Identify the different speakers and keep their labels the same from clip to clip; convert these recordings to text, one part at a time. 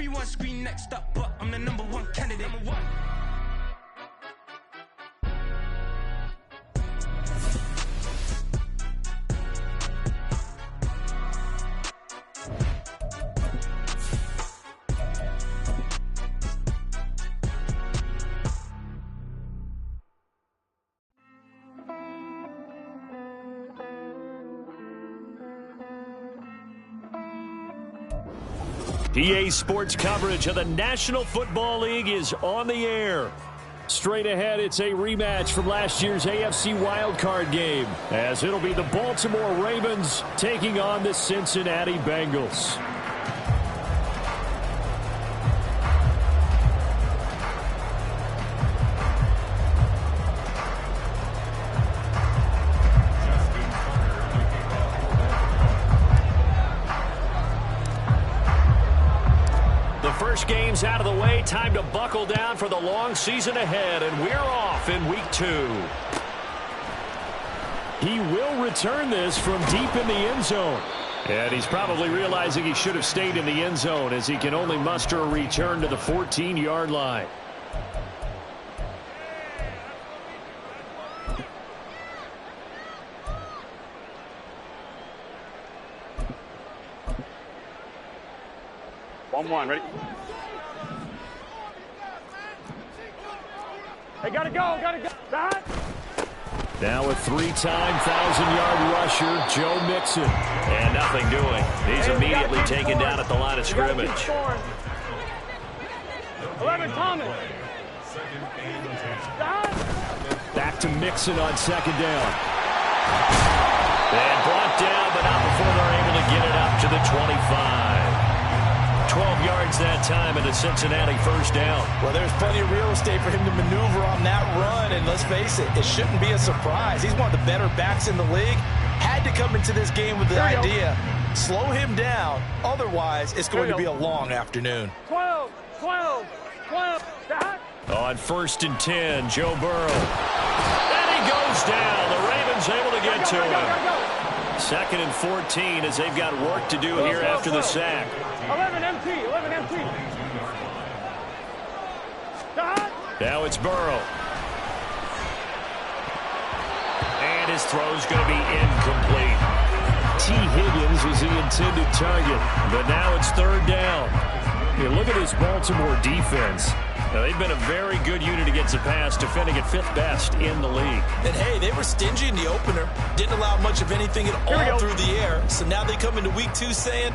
Speaker 1: Everyone scream next up, but I'm the number one candidate. Number one.
Speaker 2: PA Sports coverage of the National Football League is on the air. Straight ahead, it's a rematch from last year's AFC wildcard game, as it'll be the Baltimore Ravens taking on the Cincinnati Bengals. First game's out of the way. Time to buckle down for the long season ahead, and we're off in week 2. He will return this from deep in the end zone. And he's probably realizing he should have stayed in the end zone, as he can only muster a return to the 14-yard line.
Speaker 3: One, ready? Hey, gotta go. Stop.
Speaker 2: Now a 3-time 1,000-yard rusher, Joe Mixon. And nothing doing. He's immediately taken down at the line of scrimmage.
Speaker 3: 11, Thomas. Stop.
Speaker 2: Back to Mixon on second down. And brought down, but not before they're able to get it up to the 25. 12 yards that time and a Cincinnati first down.
Speaker 4: Well, there's plenty of real estate for him to maneuver on that run, and let's face it, it shouldn't be a surprise. He's one of the better backs in the league. Had to come into this game with the idea, slow him down, otherwise it's going to be a long afternoon.
Speaker 3: 12.
Speaker 2: On 1st and 10, Joe Burrow. And he goes down. The Ravens able to get to him. 2nd and 14 as they've got work to do here after the sack.
Speaker 3: 11 MT.
Speaker 2: Now it's Burrow. And his throw's going to be incomplete. T. Higgins was the intended target, but now it's 3rd down. Here, look at this Baltimore defense. Now, they've been a very good unit against the pass, defending at 5th best in the league.
Speaker 4: And, hey, they were stingy in the opener. Didn't allow much of anything at all through the air. So now they come into week 2 saying,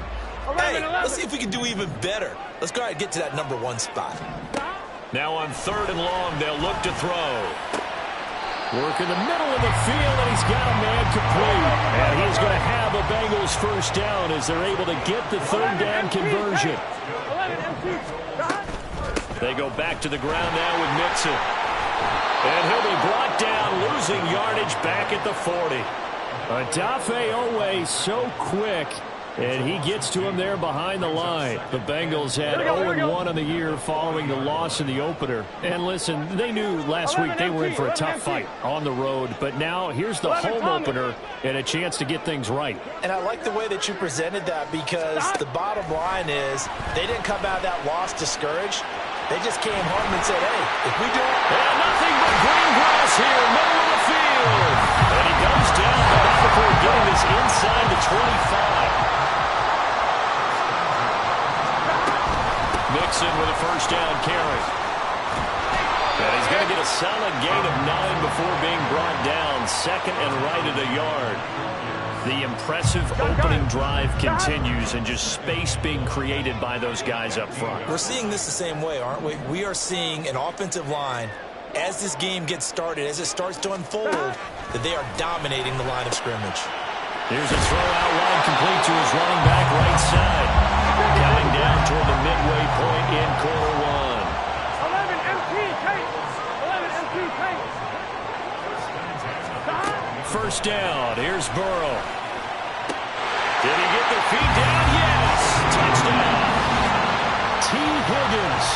Speaker 4: hey, let's see if we can do even better. Let's go ahead and get to that number 1 spot.
Speaker 2: Now on 3rd and long, they'll look to throw. Work in the middle of the field, and he's got a man complete. And he's going to have a Bengals first down as they're able to get the 3rd down conversion. They go back to the ground now with Mixon. And he'll be brought down, losing yardage back at the 40. Odafe Owe so quick, and he gets to him there behind the line. The Bengals had 0-1 on the year following the loss in the opener. And listen, they knew last week they were in for a tough fight on the road. But now here's the home opener and a chance to get things right.
Speaker 4: And I like the way that you presented that, because the bottom line is they didn't come out of that loss discouraged. They just came home and said, hey, if we do it.
Speaker 2: And nothing but green grass here, middle of the field. And he goes down, but not before getting this inside the 25. Mixon with a first down carry. And he's going to get a solid gain of 9 before being brought down. 2nd and right at a yard. The impressive opening drive continues, and just space being created by those guys up front.
Speaker 4: We're seeing this the same way, aren't we? We are seeing an offensive line, as this game gets started, as it starts to unfold, that they are dominating the line of scrimmage.
Speaker 2: Here's a throw out line complete to his running back right side. Counting down toward the midway point in quarter 1.
Speaker 3: 11 MT, Kate. 11 MT, Kate.
Speaker 2: First down. Here's Burrow. Did he get the feet down? Yes. Touchdown. T. Higgins.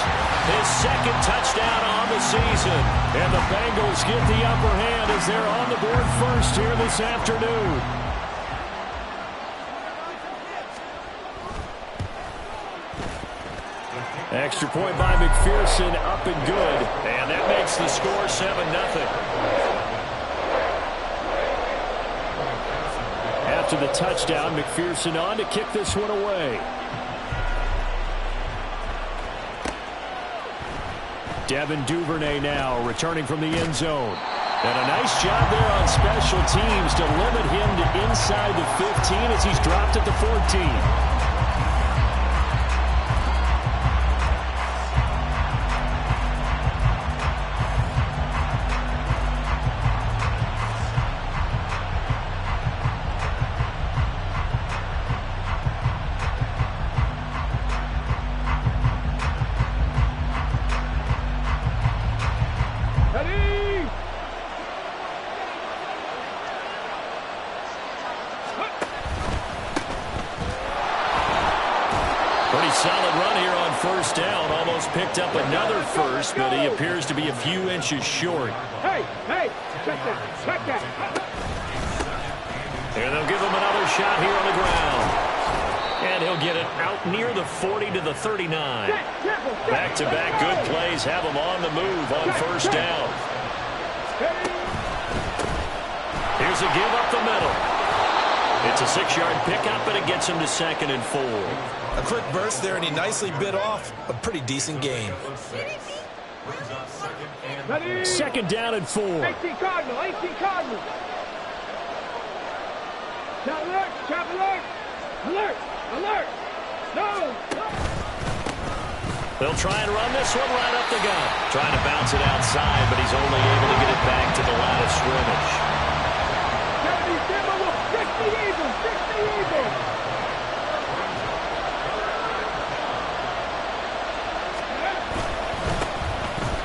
Speaker 2: His 2nd touchdown on the season. And the Bengals get the upper hand as they're on the board first here this afternoon. Extra point by McPherson, up and good. And that makes the score 7-0. After the touchdown, McPherson on to kick this one away. Devin Duvernay now returning from the end zone. And a nice job there on special teams to limit him to inside the 15 as he's dropped at the 14. Solid run here on first down. Almost picked up another first, but he appears to be a few inches short.
Speaker 3: Hey, check that.
Speaker 2: And they'll give him another shot here on the ground. And he'll get it out near the 40 to the 39. Back-to-back good plays have him on the move on first down. Here's a give up the middle. It's a 6-yard pickup, and it gets him to 2nd and 4.
Speaker 4: A quick burst there, and he nicely bit off a pretty decent gain.
Speaker 2: 2nd down and 4.
Speaker 3: 18 Cardinal. Alert. No.
Speaker 2: They'll try and run this one right up the gut. Trying to bounce it outside, but he's only able to get it back to the line of scrimmage.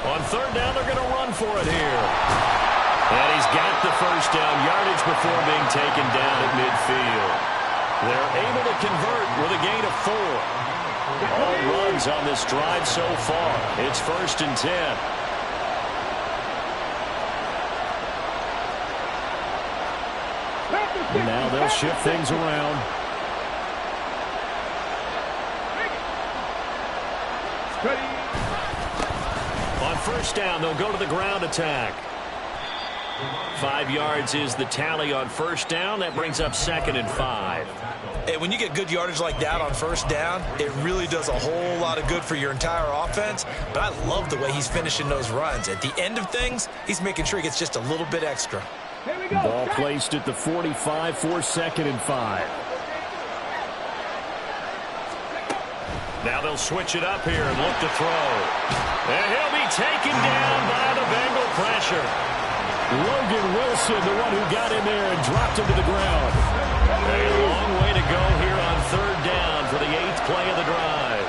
Speaker 2: On 3rd down, they're going to run for it here. And he's got the first down yardage before being taken down at midfield. They're able to convert with a gain of 4. All runs on this drive so far. It's 1st and 10. Now they'll shift things around. On first down, they'll go to the ground attack. 5 yards is the tally on first down. That brings up 2nd and 5.
Speaker 4: Hey, when you get good yardage like that on first down, it really does a whole lot of good for your entire offense. But I love the way he's finishing those runs. At the end of things, he's making sure he gets just a little bit extra.
Speaker 2: Ball placed at the 45 for 2nd and 5. Now they'll switch it up here and look to throw. And he'll be taken down by the Bengal pressure. Logan Wilson, the one who got in there and dropped him to the ground. A long way to go here on 3rd down for the 8th play of the drive.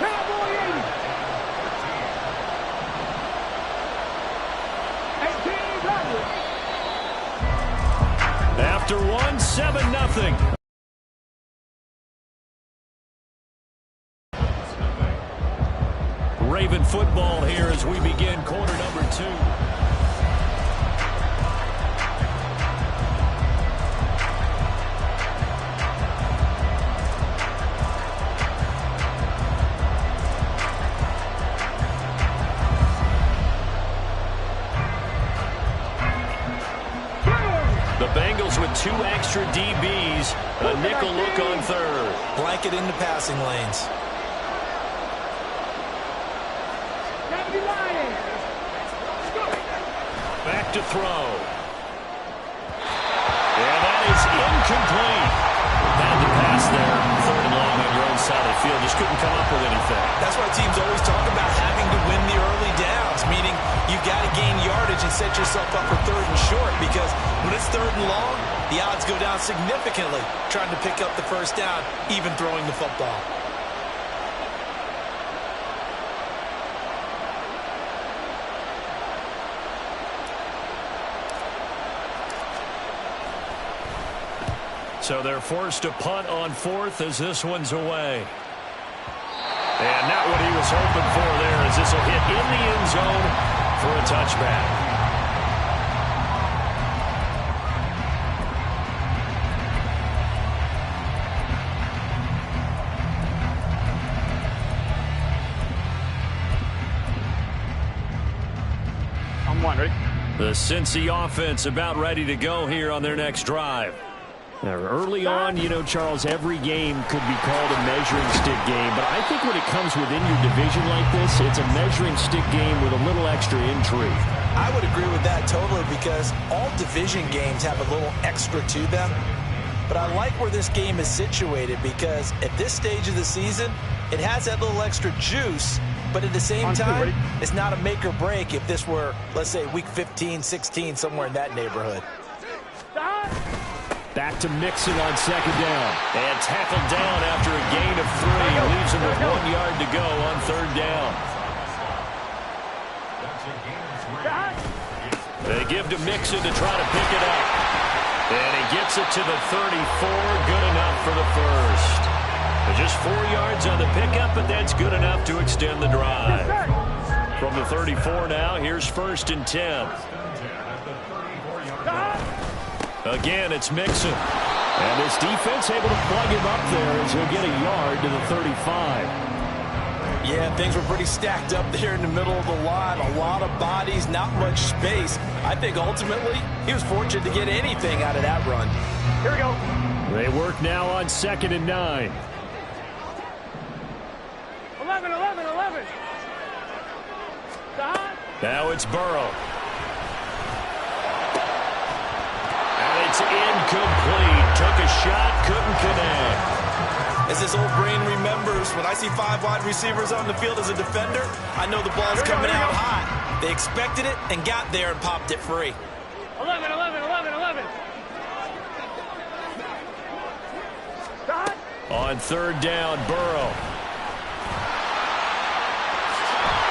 Speaker 2: After 1, 7-0. Raven football here as we begin quarter number 2. The Bengals with 2 extra DBs. A nickel look on 3rd.
Speaker 4: Blanket into passing lanes.
Speaker 2: Back to throw. And that is incomplete. Had to pass there. 3rd and long on your own side of the field. Just couldn't come up with anything.
Speaker 4: That's why teams always talk about having to win the early downs, meaning you've got to gain yardage and set yourself up for 3rd and short, because when it's 3rd and long, the odds go down significantly trying to pick up the first down, even throwing the football.
Speaker 2: So they're forced to punt on 4th as this one's away. And not what he was hoping for there, as this will hit in the end zone for a touchback.
Speaker 3: one, ready?
Speaker 2: The Cincy offense about ready to go here on their next drive. Now, early on, you know, Charles, every game could be called a measuring stick game, but I think when it comes within your division like this, it's a measuring stick game with a little extra intrigue.
Speaker 4: I would agree with that totally, because all division games have a little extra to them. But I like where this game is situated, because at this stage of the season, it has that little extra juice, but at the same time, it's not a make or break if this were, let's say, week 15, 16, somewhere in that neighborhood.
Speaker 2: Back to Mixon on second down. And tackled down after a gain of 3. Leaves him with 1 yard to go on third down. They give to Mixon to try to pick it up. And he gets it to the 34. Good enough for the first. Just 4 yards on the pickup, but that's good enough to extend the drive. From the 34 now, here's 1st and 10. Again, it's Mixon. And this defense able to plug him up there as he'll get a yard to the 35.
Speaker 4: Yeah, things were pretty stacked up there in the middle of the line. A lot of bodies, not much space. I think ultimately he was fortunate to get anything out of that run.
Speaker 3: Here we go.
Speaker 2: They work now on 2nd and 9.
Speaker 3: 11, 11, 11.
Speaker 2: Now it's Burrow. It's incomplete. Took a shot, couldn't connect.
Speaker 4: As his old brain remembers, when I see 5 wide receivers on the field as a defender, I know the ball's coming out hot. They expected it and got there and popped it free.
Speaker 3: 11, 11, 11, 11.
Speaker 2: On third down, Burrow.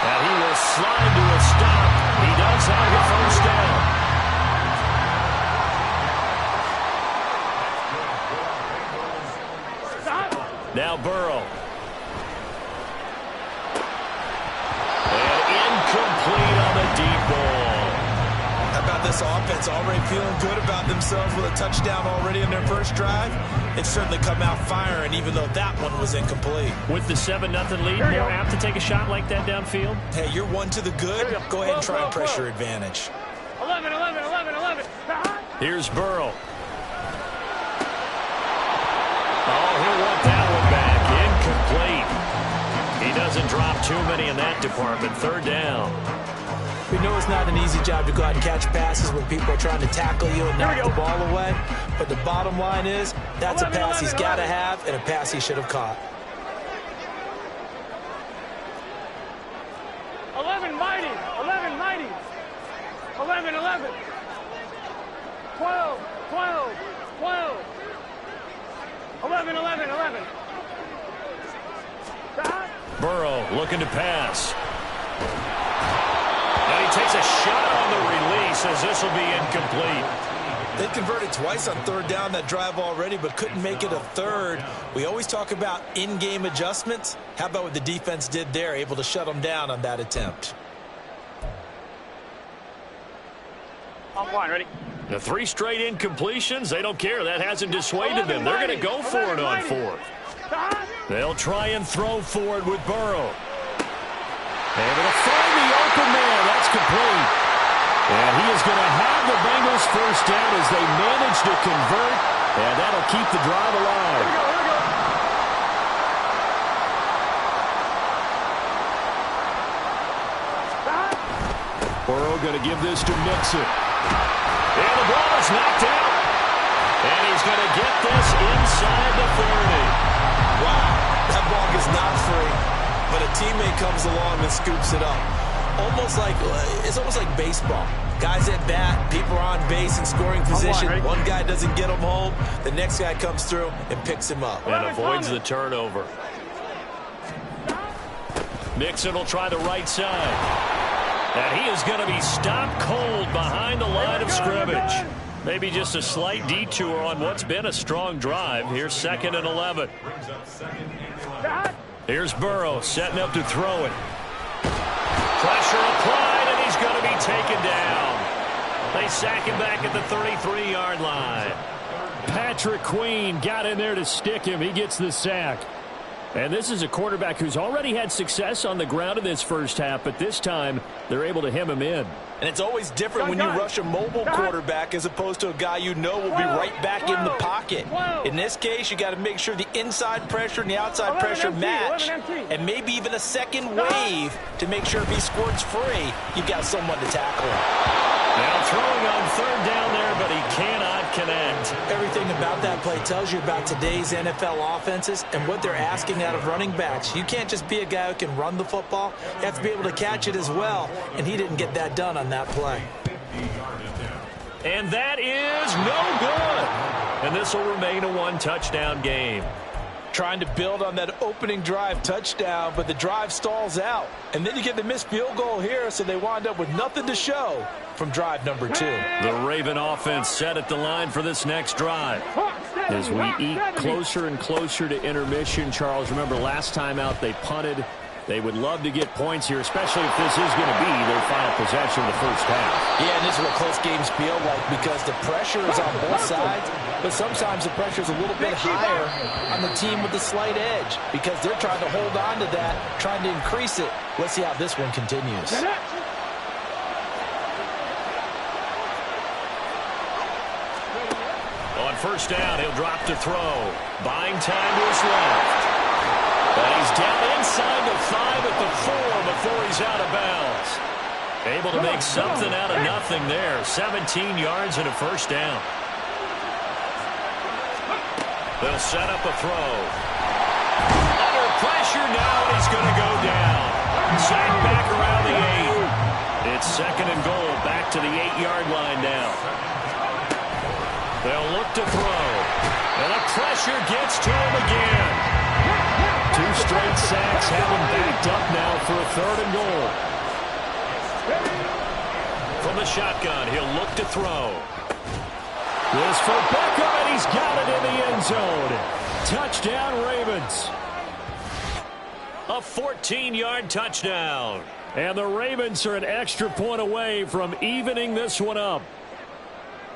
Speaker 2: And he will slide to a stop. He does have a first down. Now Burrow. And incomplete on the deep ball.
Speaker 4: How about this offense already feeling good about themselves with a touchdown already in their first drive? They've certainly come out firing, even though that one was incomplete.
Speaker 2: With the 7-0 lead, more apt to take a shot like that downfield?
Speaker 4: Hey, you're one to the good. Go ahead and try and press your advantage.
Speaker 3: 11, 11, 11, 11.
Speaker 2: Here's Burrow. Oh, he'll want that one back. Incomplete. He doesn't drop too many in that department. Third down.
Speaker 4: We know it's not an easy job to go out and catch passes when people are trying to tackle you and knock the ball away. But the bottom line is, that's a pass he's got to have and a pass he should have caught.
Speaker 3: 11 mighty. 11 mighty. 11, 11. 12, 12, 12. 11, 11, 11.
Speaker 2: Burrow looking to pass. And he takes a shot on the release as this will be incomplete.
Speaker 4: They converted twice on third down that drive already, but couldn't make it a third. We always talk about in-game adjustments. How about what the defense did there, able to shut them down on that attempt?
Speaker 3: On one, ready?
Speaker 2: The 3 straight incompletions, they don't care. That hasn't dissuaded them. They're going to go for it on 4th. They'll try and throw for it with Burrow. Able to find the open man. That's complete. And he is going to have the Bengals first down as they manage to convert. And that'll keep the drive alive.
Speaker 3: Here we go.
Speaker 2: Burrow going to give this to Mixon. And the ball is knocked out. And he's going to get this inside the 30.
Speaker 4: Wow, that ball gets knocked free, but a teammate comes along and scoops it up. It's almost like baseball. Guys at bat, people are on base in scoring position. One guy doesn't get him home, the next guy comes through and picks him up.
Speaker 2: And avoids the turnover. Mixon will try the right side. And he is going to be stopped cold behind the line of scrimmage. Maybe just a slight detour on what's been a strong drive. Here's 2nd and 11. Here's Burrow setting up to throw it. Pressure applied, and he's going to be taken down. They sack him back at the 33-yard line. Patrick Queen got in there to stick him. He gets the sack. And this is a quarterback who's already had success on the ground in this first half, but this time they're able to hem him in.
Speaker 4: And it's always different when you rush a mobile quarterback as opposed to a guy you know will be right back in the pocket. In this case, you got to make sure the inside pressure and the outside pressure match, and maybe even a second wave to make sure if he squirts free, you've got someone to tackle him.
Speaker 2: Now throwing on third down there, but he cannot connect.
Speaker 4: Everything about that play tells you about today's NFL offenses and what they're asking out of running backs. You can't just be a guy who can run the football. You have to be able to catch it as well, and he didn't get that done on that play.
Speaker 2: And that is no good. And this will remain a one-touchdown game.
Speaker 4: Trying to build on that opening drive touchdown, but the drive stalls out. And then you get the missed field goal here, so they wind up with nothing to show from drive number 2.
Speaker 2: The Raven offense set at the line for this next drive. As we eat closer and closer to intermission, Charles, remember last time out they punted. They would love to get points here, especially if this is going to be their final possession of the first half.
Speaker 4: Yeah, and this is what close games feel like because the pressure is on both sides, but sometimes the pressure is a little bit higher on the team with the slight edge because they're trying to hold on to that, trying to increase it. Let's see how this one continues.
Speaker 2: On first down, he'll drop to throw. Buying time to his left. And he's down inside the 5 at the 4 before he's out of bounds. Able to make something out of nothing there. 17 yards and a first down. They'll set up a throw. Under pressure now, and he's going to go down. Sacked back around the 8. It's second and goal, back to the 8-yard line now. They'll look to throw. And the pressure gets to him again. 2 straight sacks have him backed up now for a third and goal. From the shotgun, he'll look to throw. This for Beckham, and he's got it in the end zone. Touchdown, Ravens. A 14-yard touchdown. And the Ravens are an extra point away from evening this one up.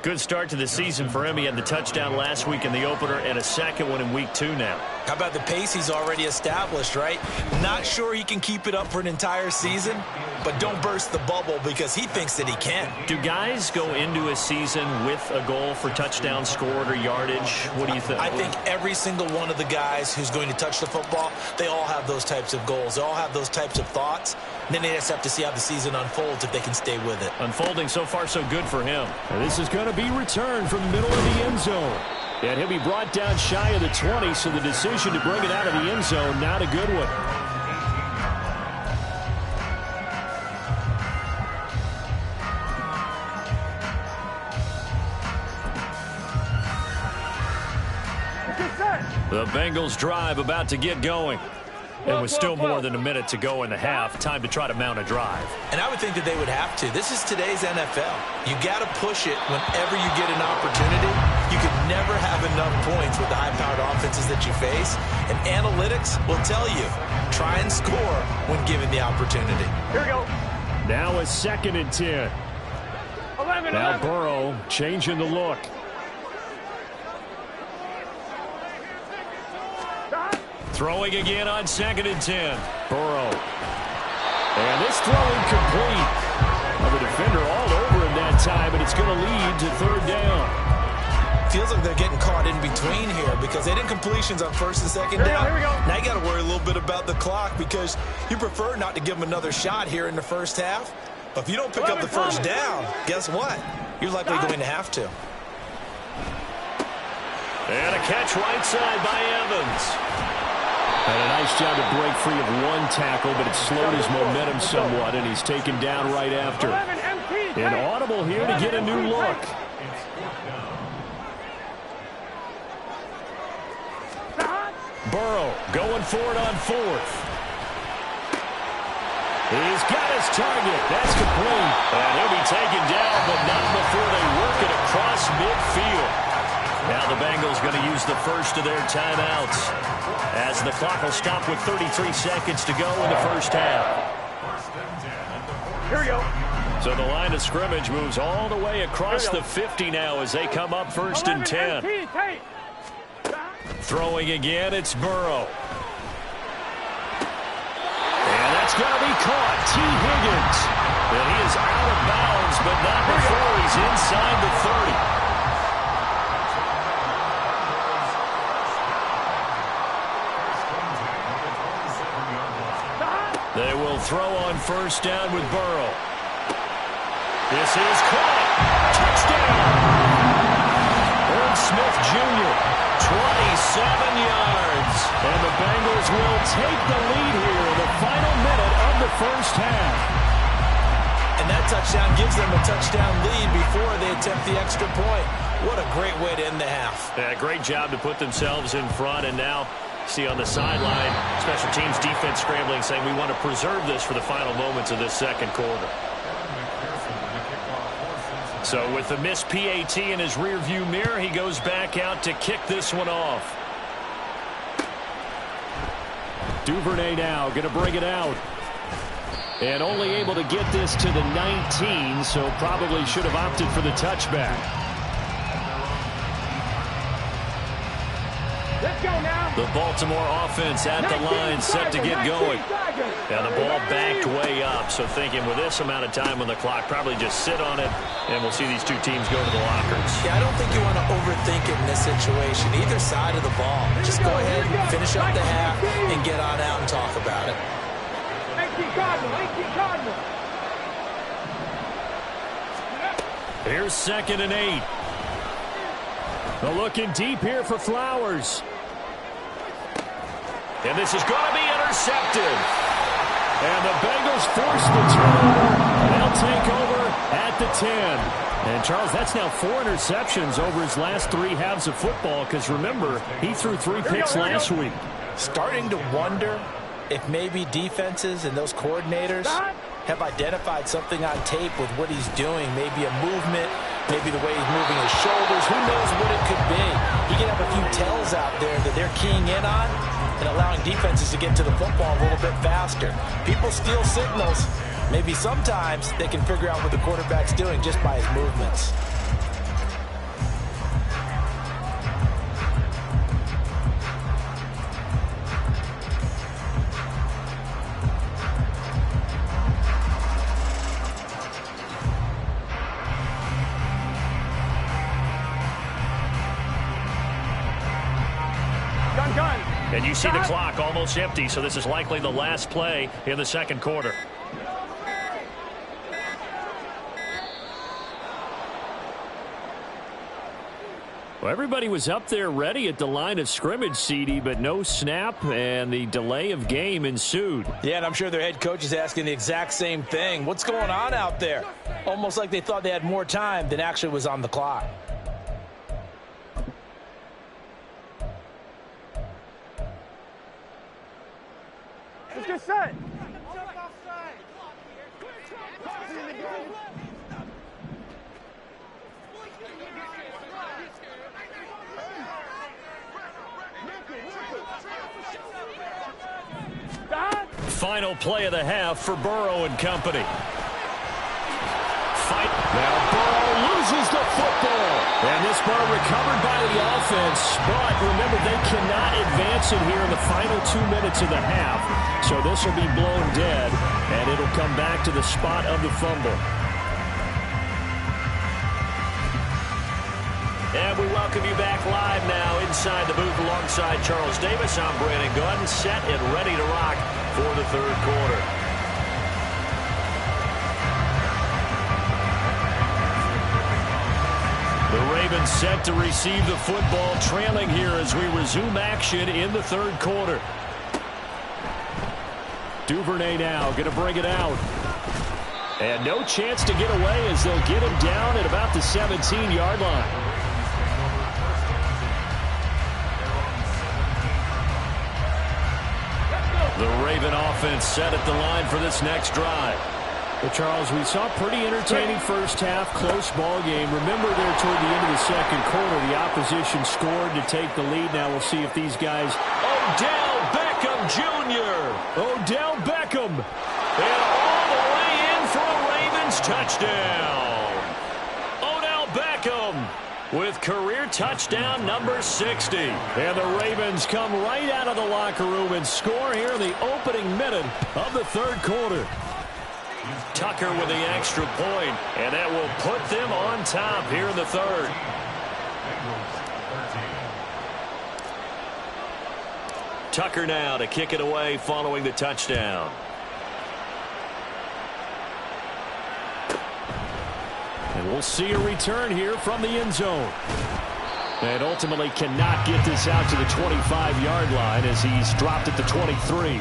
Speaker 2: Good start to the season for him. He had the touchdown last week in the opener and a second one in week 2 now.
Speaker 4: How about the pace he's already established, right? Not sure he can keep it up for an entire season, but don't burst the bubble because he thinks that he can.
Speaker 2: Do guys go into a season with a goal for touchdown scored or yardage? What do you think?
Speaker 4: I think every single one of the guys who's going to touch the football, they all have those types of goals. They all have those types of thoughts. And then they just have to see how the season unfolds if they can stay with it.
Speaker 2: Unfolding so far so good for him. And this is going to be returned from the middle of the end zone. And he'll be brought down shy of the 20, so the decision to bring it out of the end zone, not a good one. The Bengals drive about to get going. And with still more than a minute to go in the half, time to try to mount a drive.
Speaker 4: And I would think that they would have to. This is today's NFL. You got to push it whenever you get an opportunity. You can never have enough points with the high-powered offenses that you face. And analytics will tell you, try and score when given the opportunity.
Speaker 3: Here we go.
Speaker 2: Now a 2nd and 10.
Speaker 3: 11.
Speaker 2: Now Burrow changing the look. Throwing again on 2nd and 10. Burrow. And this throw incomplete. Well, the defender all over him that time, and it's going to lead to 3rd down.
Speaker 4: Feels like they're getting caught in between here because they did completions on 1st and 2nd down.
Speaker 3: Here we go.
Speaker 4: Now you got to worry a little bit about the clock because you prefer not to give them another shot here in the first half. But if you don't pick up the first down, guess what? You're likely going to have to.
Speaker 2: And a catch right side by Evans. And a nice job to break free of one tackle, but it slowed his momentum somewhat, and he's taken down right after. An audible here to get a new look. Burrow going for it on 4th. He's got his target. That's complete. And he'll be taken down, but not before they work it across midfield. Now the Bengals going to use the first of their timeouts as the clock will stop with 33 seconds to go in the first half.
Speaker 3: Here we go.
Speaker 2: So the line of scrimmage moves all the way across the 50 now as they come up 1st and 10. Throwing again, it's Burrow. going to be caught. T. Higgins. And he is out of bounds, but not before he's inside the 30. They will throw on first down with Burrow. This is caught. Touchdown. Irv Smith Jr., 27 yards. And the Bengals will take the lead here in the final minute of the first half.
Speaker 4: And that touchdown gives them a touchdown lead before they attempt the extra point. What a great way to end the half.
Speaker 2: Yeah, great job to put themselves in front, and now see on the sideline, special teams defense scrambling, saying we want to preserve this for the final moments of this second quarter. So with the missed PAT in his rearview mirror, he goes back out to kick this one off. Duvernay now going to bring it out. And only able to get this to the 19, so probably should have opted for the touchback.
Speaker 3: Let's go now.
Speaker 2: The Baltimore offense at the line, set to get going. And the ball backed way up, so thinking with this amount of time on the clock, probably just sit on it, and we'll see these two teams go to the lockers.
Speaker 4: Yeah, I don't think you want to overthink it in this situation, either side of the ball. Just go ahead and finish up the half and get on out and talk about it.
Speaker 3: 18 Cardinal.
Speaker 2: Here's 2nd and 8. They're looking deep here for Flowers. And this is going to be intercepted. And the Bengals force the turnover. They'll take over at the 10. And, Charles, that's now 4 interceptions over his last 3 halves of football, because, remember, he threw 3 picks last week.
Speaker 4: Starting to wonder if maybe defenses and those coordinators have identified something on tape with what he's doing. Maybe a movement, maybe the way he's moving his shoulders. Who knows what it could be? He can have a few tells out there that they're keying in on and allowing defenses to get to the football a little bit faster. People steal signals. Maybe sometimes they can figure out what the quarterback's doing just by his movements.
Speaker 2: And you see the clock almost empty, so this is likely the last play in the second quarter. Well, everybody was up there ready at the line of scrimmage, CD, but no snap, and the delay of game ensued.
Speaker 4: Yeah, and I'm sure their head coach is asking the exact same thing. What's going on out there? Almost like they thought they had more time than actually was on the clock.
Speaker 3: Let's get set.
Speaker 2: Final play of the half for Burrow and company. Now Burrow loses the football. And this ball recovered by the offense. But remember, they cannot advance it here in the final 2 minutes of the half. So this will be blown dead, and it'll come back to the spot of the fumble. And we welcome you back live now inside the booth alongside Charles Davis. I'm Brandon Gordon, set and ready to rock for the third quarter. The Ravens set to receive the football, trailing here as we resume action in the third quarter. Duvernay now going to bring it out. And no chance to get away as they'll get him down at about the 17-yard line. The Raven offense set at the line for this next drive. Well, Charles, we saw a pretty entertaining first half, close ball game. Remember there toward the end of the second quarter, the opposition scored to take the lead. Now we'll see if these guys... Odell Beckham Jr. Odell Beckham. And all the way in for a Ravens touchdown. Odell Beckham with career touchdown number 60. And the Ravens come right out of the locker room and score here in the opening minute of the third quarter. Tucker with the extra point, and that will put them on top here in the third. Tucker now to kick it away following the touchdown. And we'll see a return here from the end zone. And ultimately cannot get this out to the 25-yard line as he's dropped at the 23.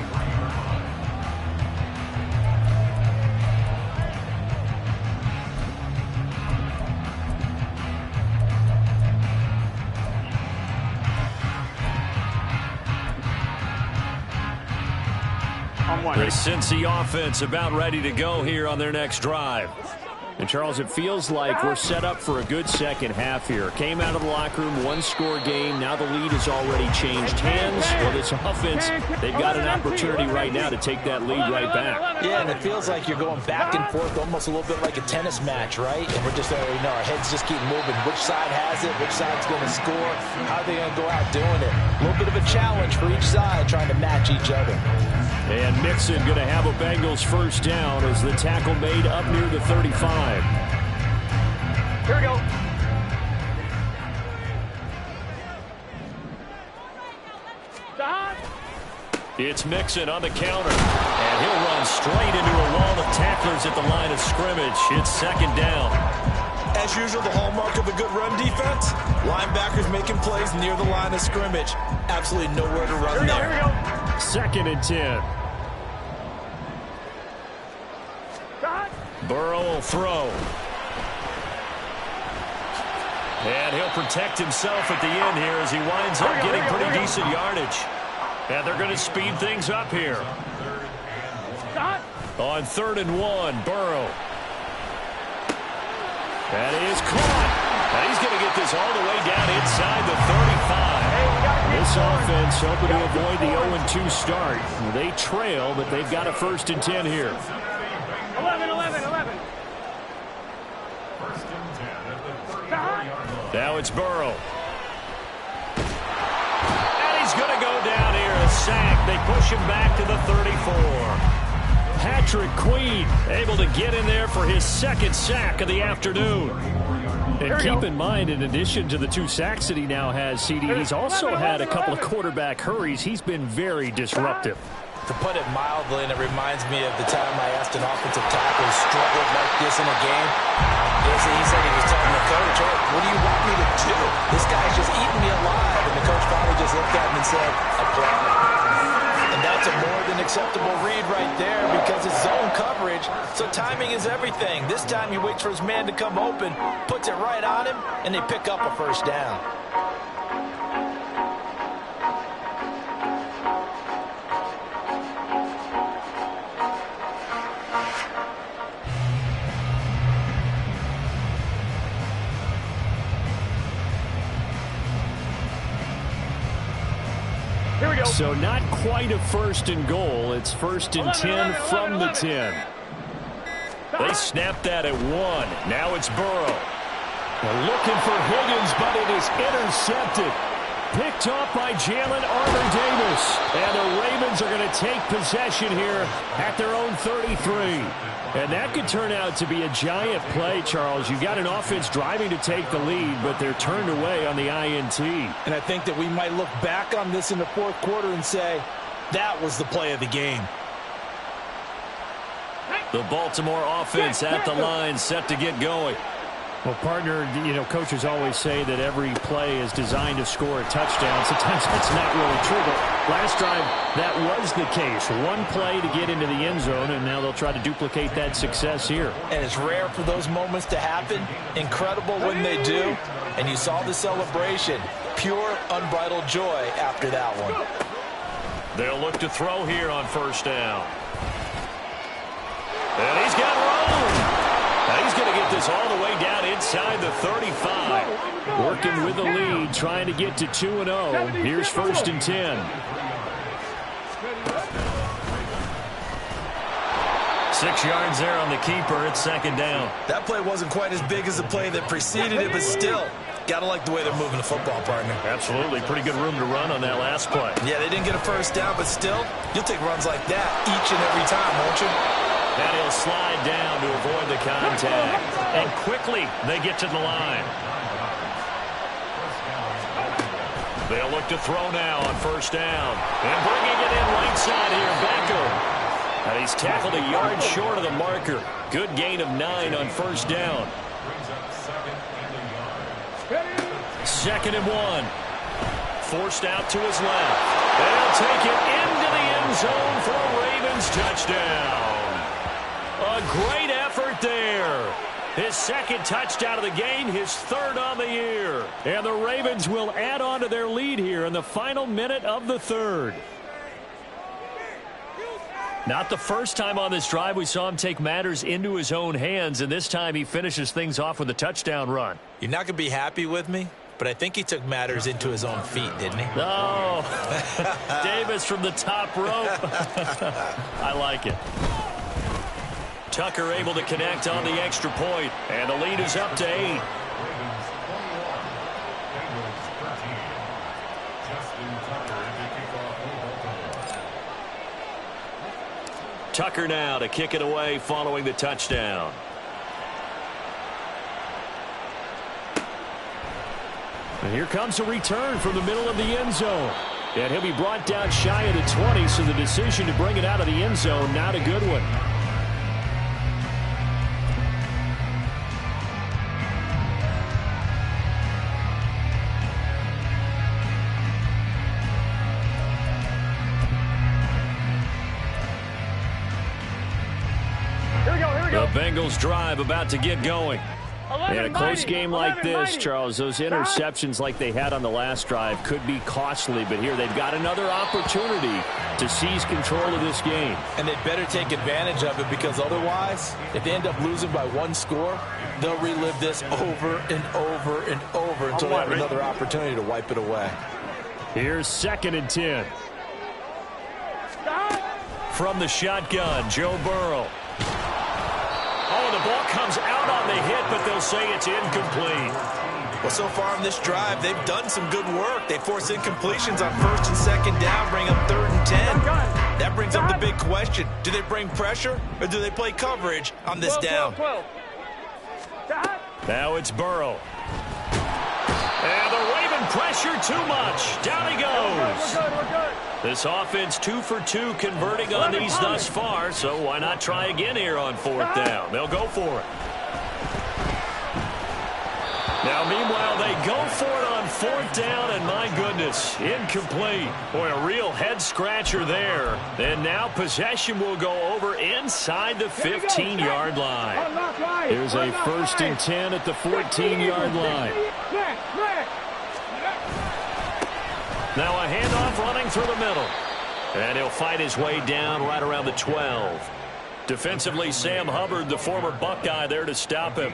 Speaker 2: The Cincy offense about ready to go here on their next drive. And, Charles, it feels like we're set up for a good second half here. Came out of the locker room, one-score game. Now the lead has already changed hands. Well, this offense, they've got an opportunity right now to take that lead right back.
Speaker 4: Yeah, and it feels like you're going back and forth almost a little bit like a tennis match, right? And we're just, our heads just keep moving. Which side has it? Which side's going to score? How are they going to go out doing it? A little bit of a challenge for each side trying to match each other.
Speaker 2: And Mixon going to have a Bengals first down as the tackle made up near the 35.
Speaker 3: Here we go.
Speaker 2: It's Mixon on the counter. And he'll run straight into a wall of tacklers at the line of scrimmage. It's second down.
Speaker 4: As usual, the hallmark of a good run defense, linebackers making plays near the line of scrimmage. Absolutely nowhere to run there.
Speaker 3: Here we go.
Speaker 2: Second and 10. Burrow will throw. And he'll protect himself at the end here as he winds up getting pretty decent yardage. And they're going to speed things up here. On 3rd and 1, Burrow. That is caught. And he's going to get this all the way down inside the 35. This offense hoping to avoid the 0-2 start. They trail, but they've got a 1st and 10 here.
Speaker 3: 11.
Speaker 2: Now it's Burrow. And he's going to go down here. A sack. They push him back to the 34. Patrick Queen able to get in there for his 2nd sack of the afternoon. And keep in mind, in addition to the 2 sacks that he now has, CD, he's also had a couple of quarterback hurries. He's been very disruptive.
Speaker 4: To put it mildly, and it reminds me of the time I asked an offensive tackle who struggled like this in a game. He said he was telling the coach, "Hey, what do you want me to do? This guy's just eating me alive." And the coach finally just looked at him and said, "Apply." And that's a more than acceptable read right there because it's zone coverage, so timing is everything. This time he waits for his man to come open, puts it right on him, and they pick up a 1st down.
Speaker 3: Here we go.
Speaker 2: So not quite a 1st and goal. It's 1st and 10 from the 10. They snapped that at 1. Now it's Burrow. They're looking for Higgins, but it is intercepted. Picked off by Jalen Armour-Davis. And the Ravens are going to take possession here at their own 33. And that could turn out to be a giant play, Charles. You've got an offense driving to take the lead, but they're turned away on the INT.
Speaker 4: And I think that we might look back on this in the 4th quarter and say, that was the play of the game.
Speaker 2: The Baltimore offense at the line, set to get going. Well, partner, coaches always say that every play is designed to score a touchdown. Sometimes that's not really true, but last drive, that was the case. One play to get into the end zone, and now they'll try to duplicate that success here.
Speaker 4: And it's rare for those moments to happen. Incredible when they do. And you saw the celebration. Pure, unbridled joy after that one.
Speaker 2: They'll look to throw here on 1st down. And he's got room. Now he's going to get this all the way down inside the 35. Working with the lead, trying to get to 2-0. Here's 1st and 10. 6 yards there on the keeper. It's 2nd down.
Speaker 4: That play wasn't quite as big as the play that preceded it, but still, Gotta like the way they're moving the football, partner.
Speaker 2: Absolutely. Pretty good room to run on that last play.
Speaker 4: Yeah, they didn't get a first down, but still, you'll take runs like that each and every time, won't you?
Speaker 2: And he'll slide down to avoid the contact. And quickly, they get to the line. They'll look to throw now on first down. And bringing it in right side here, Beckham. And he's tackled a yard short of the marker. Good gain of 9 on first down. 2nd and 1. Forced out to his left. And he'll take it into the end zone for a Ravens touchdown. A great effort there. His 2nd touchdown of the game, his 3rd on the year. And the Ravens will add on to their lead here in the final minute of the 3rd. Not the first time on this drive we saw him take matters into his own hands, and this time he finishes things off with a touchdown run.
Speaker 4: You're not going to be happy with me, but I think he took matters into his own feet, didn't he?
Speaker 2: Oh, Davis from the top rope. I like it. Tucker able to connect on the extra point, and the lead is up to 8. Tucker now to kick it away following the touchdown. And here comes a return from the middle of the end zone. And he'll be brought down shy of the 20, so the decision to bring it out of the end zone, not a good one. The Bengals drive about to get going. In a close game like this, Charles, those interceptions like they had on the last drive could be costly, but here they've got another opportunity to seize control of this game.
Speaker 4: And they'd better take advantage of it, because otherwise, if they end up losing by 1 score, they'll relive this over and over and over until they have another opportunity to wipe it away.
Speaker 2: Here's 2nd and 10. From the shotgun, Joe Burrow. Oh, the ball comes out on the hit, but they'll say it's incomplete.
Speaker 4: Well, so far in this drive, they've done some good work. They force incompletions on 1st and 2nd down, bring up 3rd and 10. That brings up the big question. Do they bring pressure, or do they play coverage on this down?
Speaker 2: Now it's Burrow. And the Raven pressure too much. Down he goes.
Speaker 3: We're good.
Speaker 2: This offense 2 for 2 converting on these thus far, so why not try again here on 4th down? They'll go for it. Now, meanwhile, they go for it on 4th down, and my goodness, incomplete. Boy, a real head-scratcher there. And now possession will go over inside the 15-yard line. Here's a 1st and 10 at the 14-yard line. Now a handoff running through the middle. And he'll fight his way down right around the 12. Defensively, Sam Hubbard, the former Buckeye, there to stop him.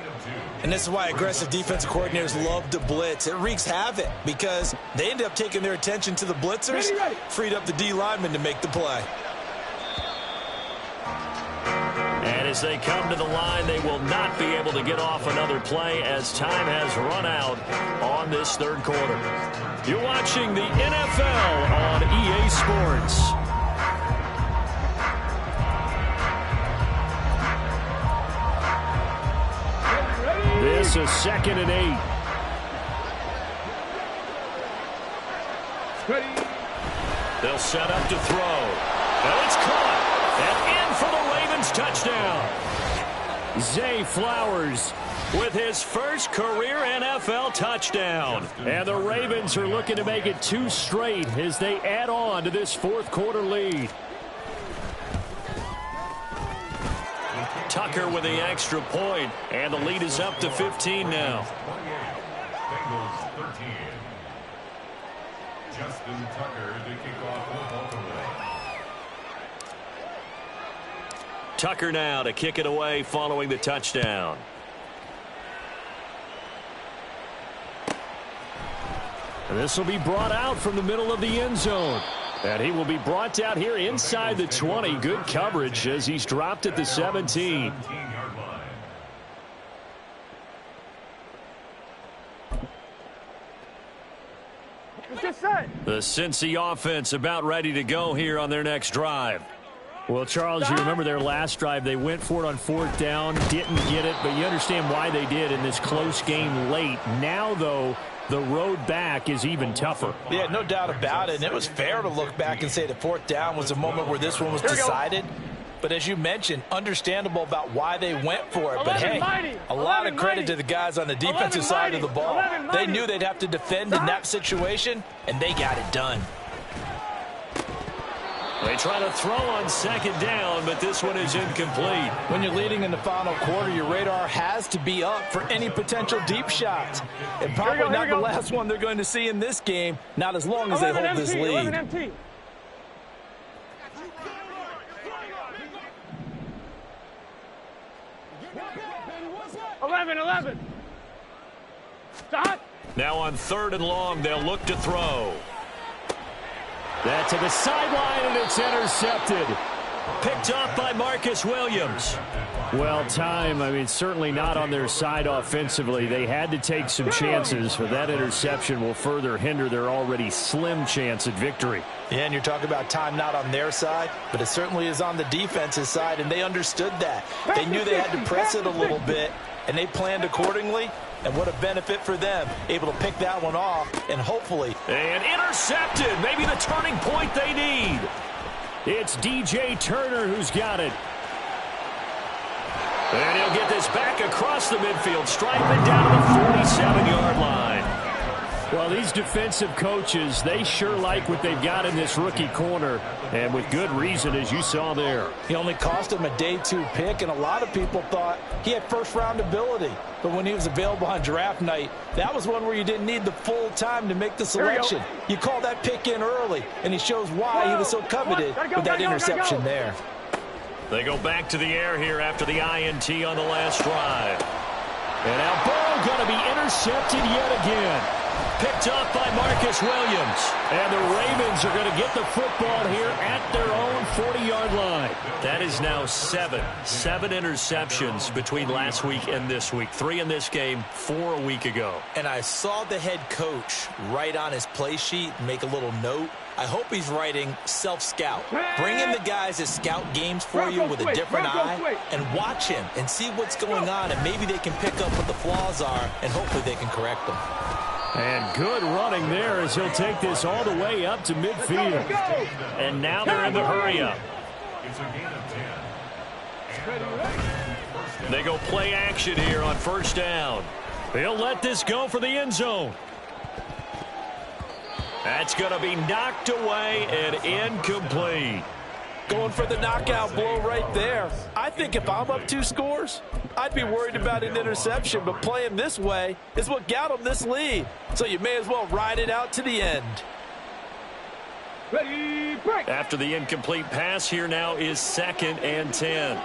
Speaker 4: And this is why aggressive defensive coordinators love to blitz. It wreaks havoc because they end up taking their attention to the blitzers, freed up the D lineman to make the play.
Speaker 2: And as they come to the line, they will not be able to get off another play as time has run out on this 3rd quarter. You're watching the NFL on EA Sports. This is 2nd and 8. They'll set up to throw. And it's caught. And in for the Ravens touchdown. Zay Flowers with his first career NFL touchdown. And the Ravens are looking to make it 2 straight as they add on to this 4th quarter lead. Tucker with the extra point, and the lead is up to 15 now.
Speaker 5: Bengals 13. Justin Tucker to kick off the Baltimore.
Speaker 2: Tucker now to kick it away following the touchdown. And this will be brought out from the middle of the end zone. And he will be brought out here inside the 20. Good coverage as he's dropped at the 17.
Speaker 3: It's just set.
Speaker 2: The Cincy offense about ready to go here on their next drive. Well, Charles, you remember their last drive. They went for it on 4th down, didn't get it, but you understand why they did in this close game late. Now, though, the road back is even tougher.
Speaker 4: Yeah, no doubt about it. And it was fair to look back and say the 4th down was a moment where this one was decided. But as you mentioned, understandable about why they went for it. But hey, a lot of credit to the guys on the defensive side of the ball. They knew they'd have to defend in that situation, and they got it done.
Speaker 2: They try to throw on 2nd down, but this one is incomplete.
Speaker 4: When you're leading in the final quarter, your radar has to be up for any potential deep shots. And probably not the last one they're going to see in this game, not as long as they hold this lead.
Speaker 3: 11. Stop.
Speaker 2: Now on 3rd and long, they'll look to throw. That to the sideline, and it's intercepted. Picked off by Marcus Williams. Well, certainly not on their side offensively. They had to take some chances, but that interception will further hinder their already slim chance at victory.
Speaker 4: Yeah, and you're talking about time not on their side, but it certainly is on the defense's side, and they understood that. They knew they had to press it a little bit, and they planned accordingly. And what a benefit for them, able to pick that one off, and hopefully.
Speaker 2: And intercepted, maybe the turning point they need. It's DJ Turner who's got it. And he'll get this back across the midfield, striping down to the 47-yard line. Well, these defensive coaches, they sure like what they've got in this rookie corner, and with good reason, as you saw there.
Speaker 4: He only cost him a day 2 pick, and a lot of people thought he had first-round ability. But when he was available on draft night, that was one where you didn't need the full time to make the selection. You call that pick in early, and he shows why he was so coveted with that interception there.
Speaker 2: They go back to the air here after the INT on the last drive. And now ball going to be intercepted yet again. Picked off by Marcus Williams. And the Ravens are going to get the football here at their own 40-yard line. That is now 7 interceptions between last week and this week. 3 in this game, 4 a week ago.
Speaker 4: And I saw the head coach write on his play sheet, make a little note. I hope he's writing self-scout. Bring in the guys that scout games for you with a different eye and watch him and see what's going on, and maybe they can pick up what the flaws are, and hopefully they can correct them.
Speaker 2: And good running there as he'll take this all the way up to midfield. And now they're in the hurry-up.
Speaker 5: It's a gain of 10.
Speaker 2: They go play action here on 1st down. They'll let this go for the end zone. That's going to be knocked away and incomplete.
Speaker 4: Going for the knockout blow right there. I think if I'm up 2 scores, I'd be worried about an interception, but playing this way is what got them this lead. So you may as well ride it out to the end.
Speaker 3: Ready, break.
Speaker 2: After the incomplete pass, here now is 2nd and 10.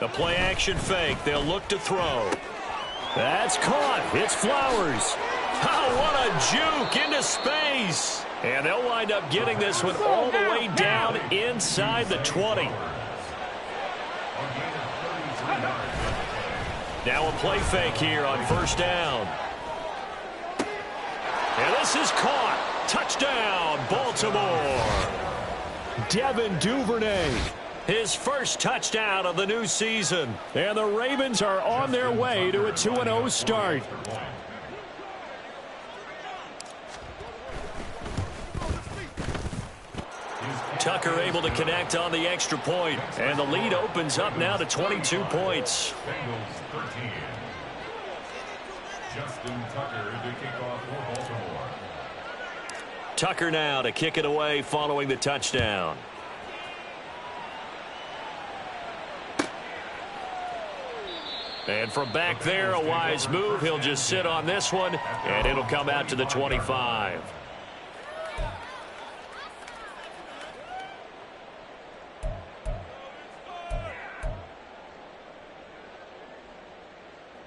Speaker 2: The play action fake. They'll look to throw. That's caught. It's Flowers. Oh, what a juke into space. And they'll wind up getting this one all the way down inside the 20. Now a play fake here on 1st down. And this is caught. Touchdown, Baltimore. Devin Duvernay. His first touchdown of the new season. And the Ravens are on their way to a 2-0 start. Tucker able to connect on the extra point. And the lead opens up now to 22 points.
Speaker 5: Bengals 13. Justin Tucker to kick off for Baltimore.
Speaker 2: Tucker now to kick it away following the touchdown. And from back there, a wise move. He'll just sit on this one, and it'll come out to the 25.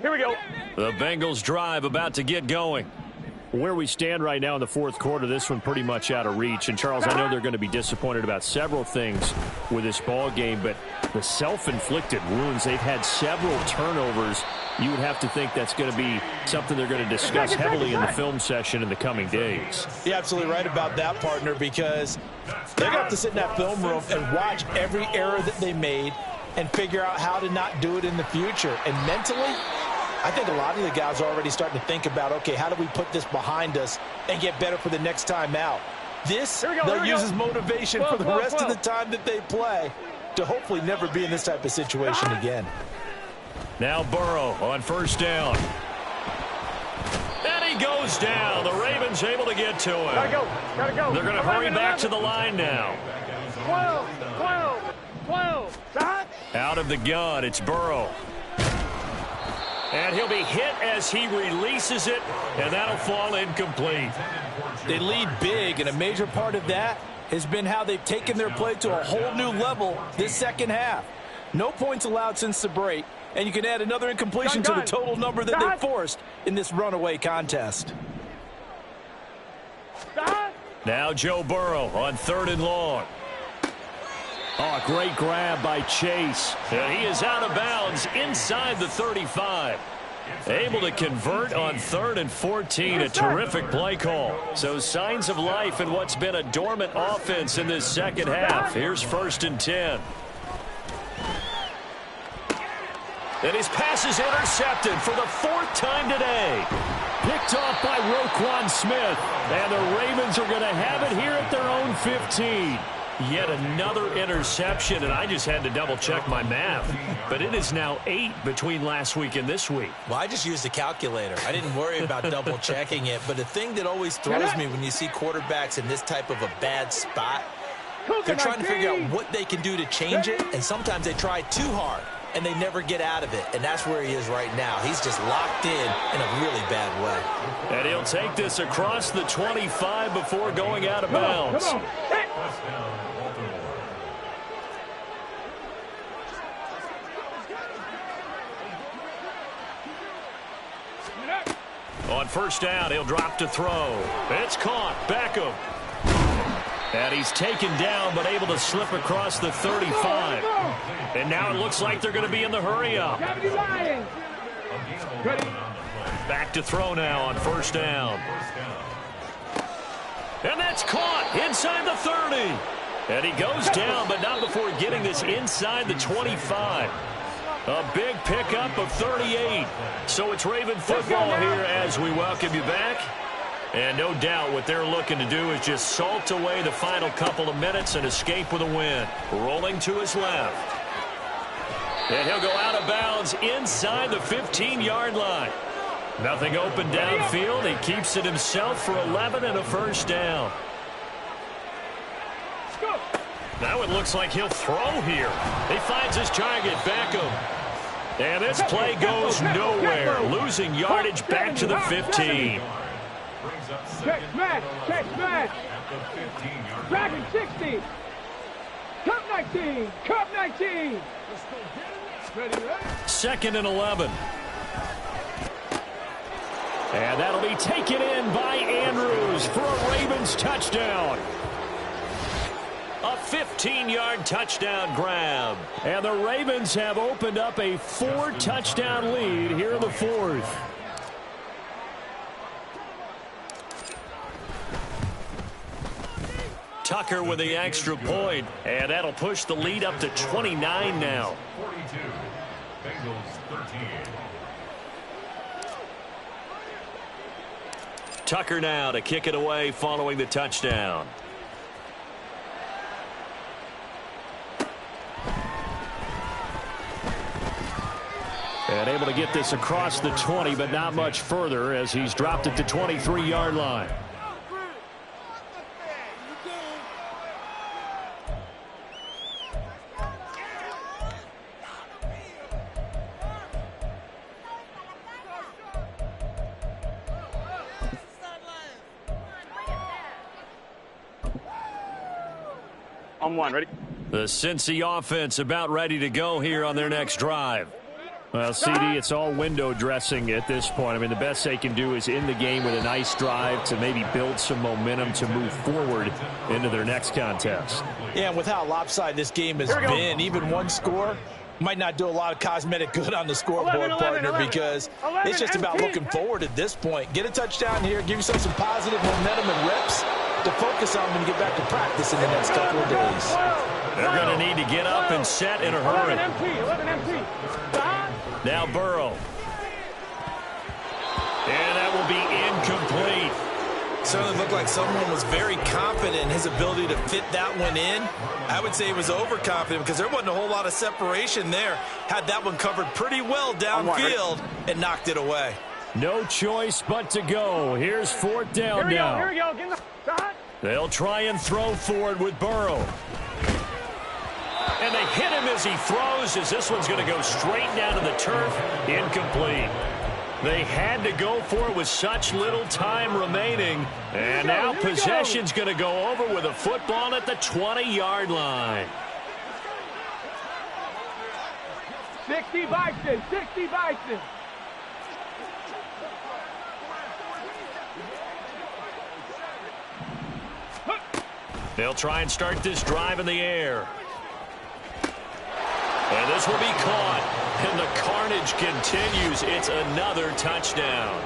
Speaker 3: Here we go.
Speaker 2: The Bengals drive about to get going. Where we stand right now in the 4th quarter, this one pretty much out of reach. And, Charles, I know they're going to be disappointed about several things. with this ball game, but the self-inflicted wounds, they've had several turnovers. You would have to think that's going to be something they're going to discuss heavily in the film session in the coming days.
Speaker 4: You're absolutely right about that, partner, because they're going to have to sit in that film room and watch every error that they made and figure out how to not do it in the future. And mentally, I think a lot of the guys are already starting to think about, okay, how do we put this behind us and get better for the next time out? This, they'll use as motivation for the rest of the time that they play to hopefully never be in this type of situation again.
Speaker 2: Now Burrow on first down. And he goes down. The Ravens able to get to him.
Speaker 3: Gotta go.
Speaker 2: They're going to hurry back to the line now.
Speaker 3: 12. Shot.
Speaker 2: Out of the gun, it's Burrow. And he'll be hit as he releases it, and that'll fall incomplete.
Speaker 4: They lead big, and a major part of that has been how they've taken their play to a whole new level this second half. No points allowed since the break, and you can add another incompletion to the total number that they forced in this runaway contest.
Speaker 2: Now Joe Burrow on 3rd and long. Oh, great grab by Chase. And he is out of bounds inside the 35. Able to convert on 3rd and 14. A terrific play call. So signs of life in what's been a dormant offense in this second half. Here's 1st and 10. And his pass is intercepted for the 4th time today. Picked off by Roquan Smith. And the Ravens are going to have it here at their own 15. Yet another interception, and I just had to double-check my math. But it is now 8 between last week and this week.
Speaker 6: Well, I just used the calculator. I didn't worry about double-checking it. But the thing that always throws me when you see quarterbacks in this type of a bad spot, they're trying to figure out what they can do to change it, and sometimes they try too hard, and they never get out of it. And that's where he is right now. He's just locked in a really bad way.
Speaker 2: And he'll take this across the 25 before going out of bounds.
Speaker 3: Come on.
Speaker 2: On first down, he'll drop to throw. It's caught. Beckham. And he's taken down, but able to slip across the 35. And now it looks like they're going to be in the hurry-up. Back to throw now on first down. And that's caught inside the 30. And he goes down, but not before getting this inside the 25. A big pickup of 38. So it's Raven football here as we welcome you back. And no doubt what they're looking to do is just salt away the final couple of minutes and escape with a win. Rolling to his left. And he'll go out of bounds inside the 15-yard line. Nothing open downfield. He keeps it himself for 11 and a first down. Now it looks like he'll throw here. He finds his target, Beckham. And this play goes nowhere. Losing yardage back to the 15.
Speaker 3: Check smash. Dragon 60. Cup 19. Cup 19. Ready?
Speaker 2: 2nd and 11. And that'll be taken in by Andrews for a Ravens touchdown. A 15-yard touchdown grab. And the Ravens have opened up a 4-touchdown lead here in the 4th. Tucker with the extra point, and that'll push the lead up to 29 now.
Speaker 5: 42. Bengals 13.
Speaker 2: Tucker now to kick it away following the touchdown. And able to get this across the 20, but not much further as he's dropped it to 23-yard line.
Speaker 3: On one, ready?
Speaker 2: The Cincy offense about ready to go here on their next drive. Well, CD, it's all window dressing at this point. I mean, the best they can do is in the game with a nice drive to maybe build some momentum to move forward into their next contest.
Speaker 4: Yeah, and with how lopsided this game has been, even one score might not do a lot of cosmetic good on the scoreboard, partner, because it's just about looking forward at this point. Get a touchdown here, give yourself some positive momentum and reps to focus on when you get back to practice in the next couple of days.
Speaker 2: They're going to need to get up and set in a hurry.
Speaker 3: 11 MP.
Speaker 2: Now Burrow. And that will be incomplete.
Speaker 6: Certainly looked like someone was very confident in his ability to fit that one in. I would say he was overconfident because there wasn't a whole lot of separation there. Had that one covered pretty well downfield and knocked it away.
Speaker 2: No choice but to go. Here's fourth down now.
Speaker 3: Here we go. Get the shot.
Speaker 2: They'll try and throw for it with Burrow. And they hit him as he throws, as this one's going to go straight down to the turf. Incomplete. They had to go for it with such little time remaining. And now possession's going to go over with a football at the 20-yard line.
Speaker 3: 60 Bison. 60 Bison.
Speaker 2: They'll try and start this drive in the air. And this will be caught. And the carnage continues. It's another touchdown.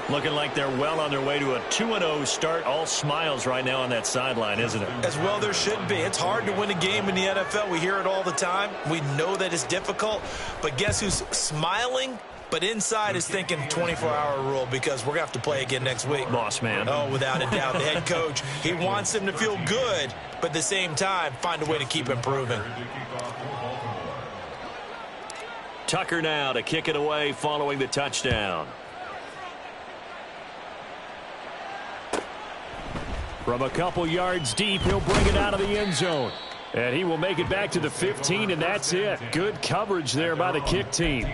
Speaker 2: Looking like they're well on their way to a 2-0 start. All smiles right now on that sideline, isn't it?
Speaker 6: As well there should be. It's hard to win a game in the NFL. We hear it all the time. We know that it's difficult. But guess who's smiling? But inside is thinking 24-hour rule because we're going to have to play again next week.
Speaker 2: Boss man.
Speaker 6: Oh, without a doubt. The head coach, he wants them to feel good, but at the same time, find a way to keep improving.
Speaker 2: Tucker now to kick it away following the touchdown. From a couple yards deep, he'll bring it out of the end zone. And he will make it back to the 15, and that's it. Good coverage there by the kick team.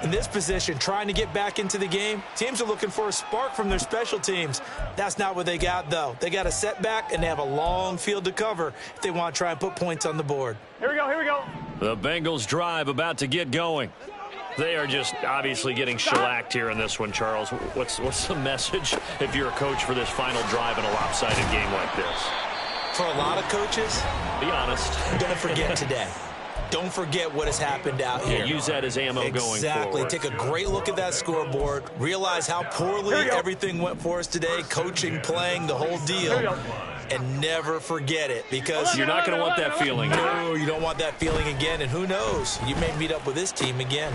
Speaker 6: In this position, trying to get back into the game, teams are looking for a spark from their special teams. That's not what they got, though. They got a setback, and they have a long field to cover if they want to try and put points on the board.
Speaker 3: Here we go. Here we go.
Speaker 2: The Bengals drive about to get going. They are just obviously getting shellacked here in this one, Charles. What's the message if you're a coach for this final drive in a lopsided game like this?
Speaker 6: For a lot of coaches,
Speaker 2: be honest,
Speaker 6: don't forget today. Don't forget what has happened out here.
Speaker 2: Use that as ammo going forward.
Speaker 6: Exactly. Take a great look at that scoreboard. Realize how poorly everything went for us today. Coaching, playing, the whole deal. And never forget it because
Speaker 2: you're not going to want that feeling.
Speaker 6: No, you don't want that feeling again. And who knows? You may meet up with this team again.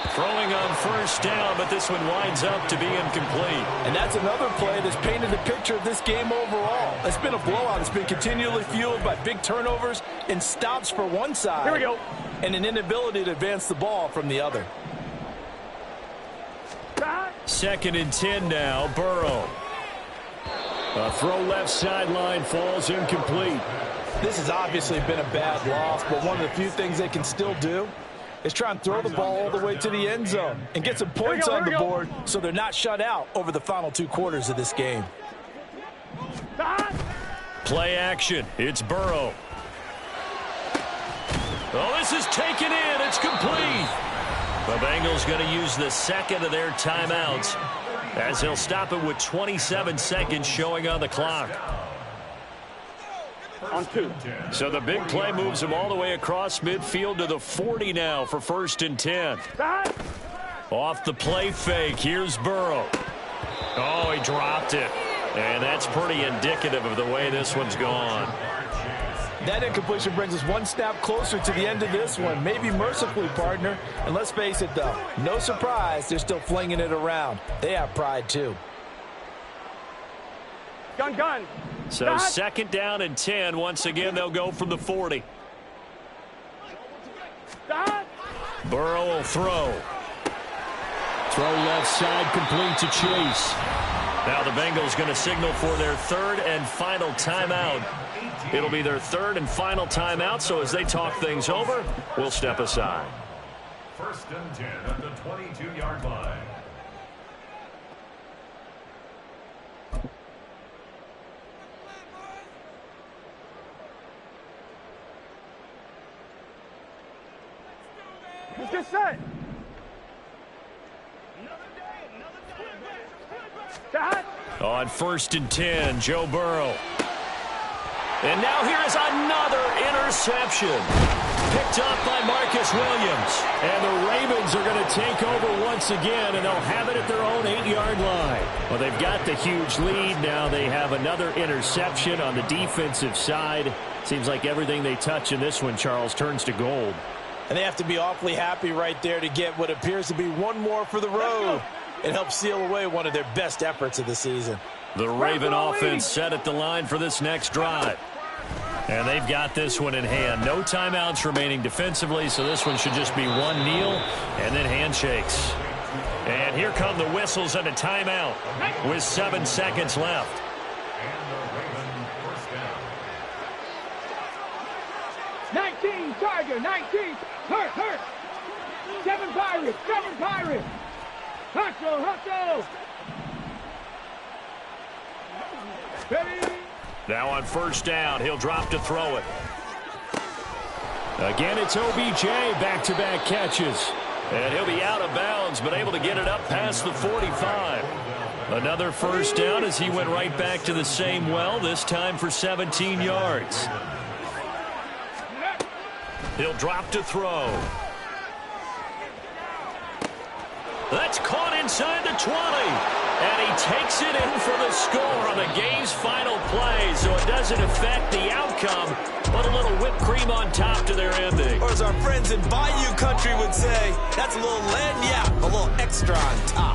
Speaker 2: Throwing on first down, but this one winds up to be incomplete.
Speaker 4: And that's another play that's painted the picture of this game overall. It's been a blowout. It's been continually fueled by big turnovers and stops for one side.
Speaker 3: Here we go.
Speaker 4: And an inability to advance the ball from the other.
Speaker 2: Second and 10 now, Burrow. A throw left sideline falls incomplete.
Speaker 4: This has obviously been a bad loss, but one of the few things they can still do is try and throw the ball all the way to the end zone and get some points on the board so they're not shut out over the final 2 quarters of this game.
Speaker 2: Play action. It's Burrow. Oh, this is taken in. It's complete. The Bengals going to use the second of their timeouts as he'll stop it with 27 seconds showing on the clock.
Speaker 3: On 2.
Speaker 2: So the big play moves him all the way across midfield to the 40 now for first and 10. Off the play fake, here's Burrow. Oh, he dropped it. And that's pretty indicative of the way this one's gone.
Speaker 4: That incompletion brings us one snap closer to the end of this one. Maybe mercifully, partner. And let's face it, though, no surprise, they're still flinging it around. They have pride, too.
Speaker 3: Gun.
Speaker 2: So second down and 10. Once again, they'll go from the 40. Burrow will throw. Throw left side, complete to Chase. Now the Bengals going to signal for their third and final timeout. It'll be their third and final timeout, so as they talk things over, we'll step aside.
Speaker 5: First and 10 at the 22-yard line.
Speaker 3: Let's get set.
Speaker 2: On 1st and 10, Joe Burrow. And now here is another interception. Picked up by Marcus Williams. And the Ravens are going to take over once again, and they'll have it at their own 8-yard line. Well, they've got the huge lead. Now they have another interception on the defensive side. Seems like everything they touch in this one, Charles, turns to gold.
Speaker 4: And they have to be awfully happy right there to get what appears to be one more for the road. It helps seal away one of their best efforts of the season.
Speaker 2: The Raven offense set at the line for this next drive. And they've got this one in hand. No timeouts remaining defensively, so this one should just be one kneel and then handshakes. And here come the whistles and a timeout with 7 seconds left.
Speaker 5: And the Raven first down.
Speaker 3: 19 Tiger, 19. Hurt. 7 Pirates. Hustle. Ready.
Speaker 2: Now on 1st down, he'll drop to throw it. Again, it's OBJ, back-to-back catches. And he'll be out of bounds, but able to get it up past the 45. Another 1st down as he went right back to the same well, this time for 17 yards. He'll drop to throw. That's caught inside the 20. And he takes it in for the score on the game's final play, so it doesn't affect the outcome, but a little whipped cream on top to their ending.
Speaker 6: Or as our friends in Bayou Country would say, that's a little lagniappe, a little extra on top.